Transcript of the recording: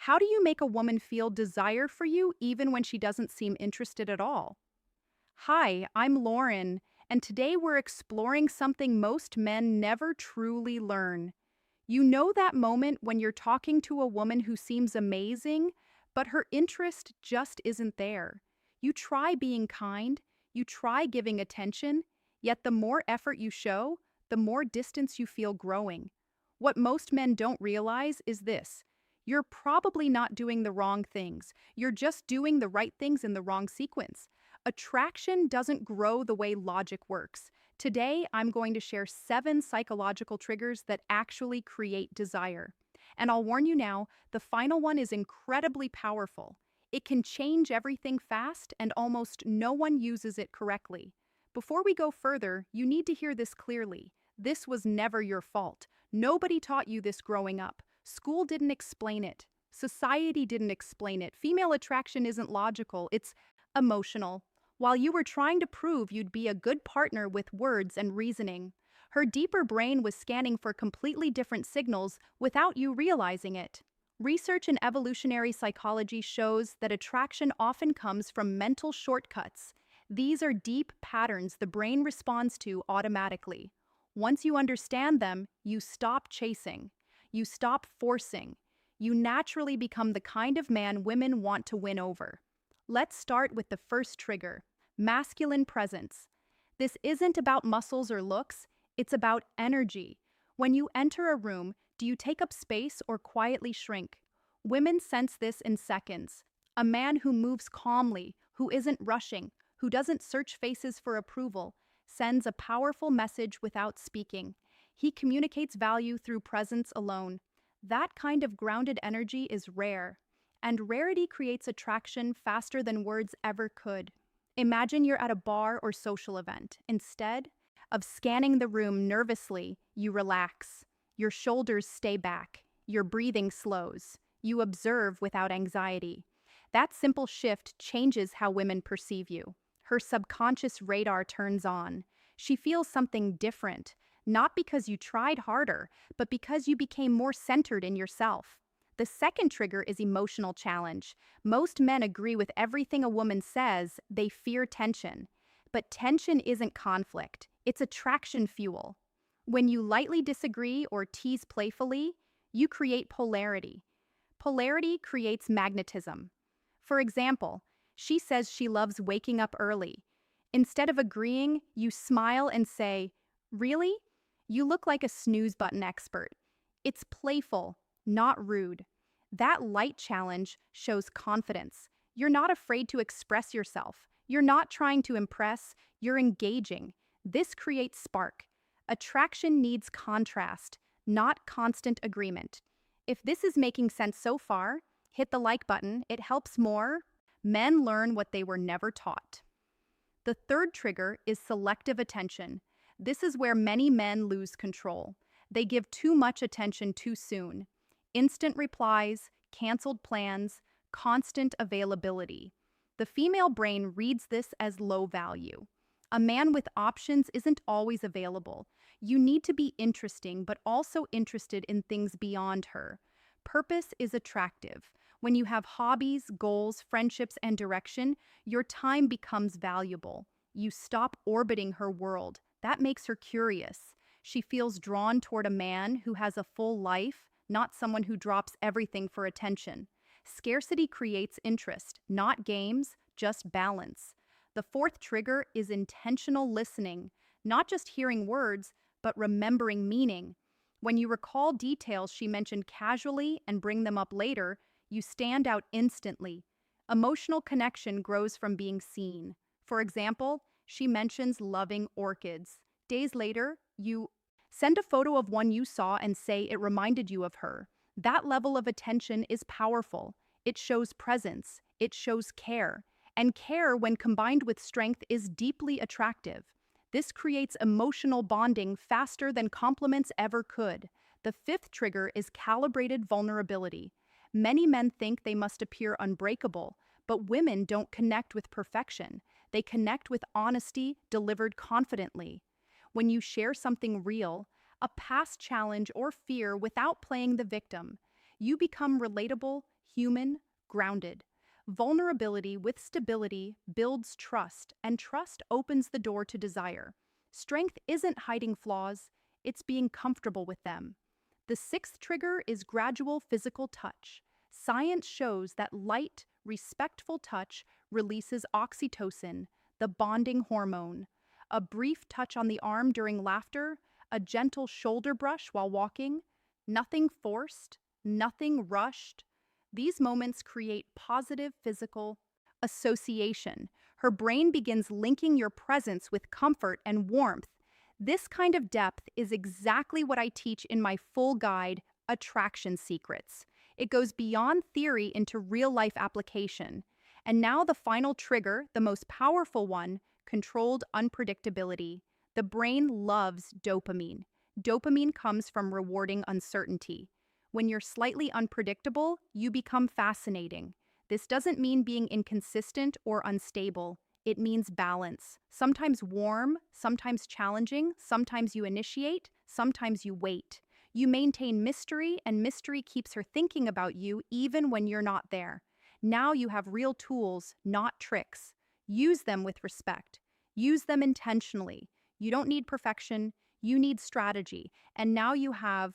How do you make a woman feel desire for you even when she doesn't seem interested at all? Hi, I'm Lauren, and today we're exploring something most men never truly learn. You know that moment when you're talking to a woman who seems amazing, but her interest just isn't there. You try being kind, you try giving attention, yet the more effort you show, the more distance you feel growing. What most men don't realize is this: you're probably not doing the wrong things, you're just doing the right things in the wrong sequence. Attraction doesn't grow the way logic works. Today, I'm going to share 7 psychological triggers that actually create desire. And I'll warn you now, the final one is incredibly powerful. It can change everything fast, and almost no one uses it correctly. Before we go further, you need to hear this clearly. This was never your fault. Nobody taught you this growing up. School didn't explain it. Society didn't explain it. Female attraction isn't logical, it's emotional. While you were trying to prove you'd be a good partner with words and reasoning, her deeper brain was scanning for completely different signals without you realizing it. Research in evolutionary psychology shows that attraction often comes from mental shortcuts. These are deep patterns the brain responds to automatically. Once you understand them, you stop chasing. You stop forcing. You naturally become the kind of man women want to win over. Let's start with the first trigger: masculine presence. This isn't about muscles or looks, it's about energy. When you enter a room, do you take up space or quietly shrink? Women sense this in seconds. A man who moves calmly, who isn't rushing, who doesn't search faces for approval, sends a powerful message without speaking. He communicates value through presence alone. That kind of grounded energy is rare, and rarity creates attraction faster than words ever could. Imagine you're at a bar or social event. Instead of scanning the room nervously, you relax. Your shoulders stay back. Your breathing slows. You observe without anxiety. That simple shift changes how women perceive you. Her subconscious radar turns on. She feels something different, not because you tried harder, but because you became more centered in yourself. The second trigger is emotional challenge. Most men agree with everything a woman says, they fear tension. But tension isn't conflict, it's attraction fuel. When you lightly disagree or tease playfully, you create polarity. Polarity creates magnetism. For example, she says she loves waking up early. Instead of agreeing, you smile and say, "Really? You look like a snooze button expert." It's playful, not rude. That light challenge shows confidence. You're not afraid to express yourself. You're not trying to impress, you're engaging. This creates spark. Attraction needs contrast, not constant agreement. If this is making sense so far, hit the like button. It helps more men learn what they were never taught. The third trigger is selective attention. This is where many men lose control. They give too much attention too soon. Instant replies, canceled plans, constant availability. The female brain reads this as low value. A man with options isn't always available. You need to be interesting, but also interested in things beyond her. Purpose is attractive. When you have hobbies, goals, friendships, and direction, your time becomes valuable. You stop orbiting her world. That makes her curious. She feels drawn toward a man who has a full life, not someone who drops everything for attention. Scarcity creates interest, not games, just balance. The fourth trigger is intentional listening, not just hearing words, but remembering meaning. When you recall details she mentioned casually and bring them up later, you stand out instantly. Emotional connection grows from being seen. For example, she mentions loving orchids. Days later, you send a photo of one you saw and say it reminded you of her. That level of attention is powerful. It shows presence. It shows care. And care, when combined with strength, is deeply attractive. This creates emotional bonding faster than compliments ever could. The fifth trigger is calibrated vulnerability. Many men think they must appear unbreakable, but women don't connect with perfection. They connect with honesty delivered confidently. When you share something real, a past challenge or fear without playing the victim, you become relatable, human, grounded. Vulnerability with stability builds trust, and trust opens the door to desire. Strength isn't hiding flaws, it's being comfortable with them. The sixth trigger is gradual physical touch. Science shows that light, respectful touch releases oxytocin, the bonding hormone. A brief touch on the arm during laughter, a gentle shoulder brush while walking, nothing forced, nothing rushed. These moments create positive physical association. Her brain begins linking your presence with comfort and warmth. This kind of depth is exactly what I teach in my full guide, Attraction Secrets. It goes beyond theory into real life application. And now, the final trigger, the most powerful one, controlled unpredictability. The brain loves dopamine. Dopamine comes from rewarding uncertainty. When you're slightly unpredictable, you become fascinating. This doesn't mean being inconsistent or unstable. It means balance. Sometimes warm, sometimes challenging, sometimes you initiate, sometimes you wait. You maintain mystery, and mystery keeps her thinking about you even when you're not there. Now you have real tools, not tricks. Use them with respect. Use them intentionally. You don't need perfection, you need strategy. And now you have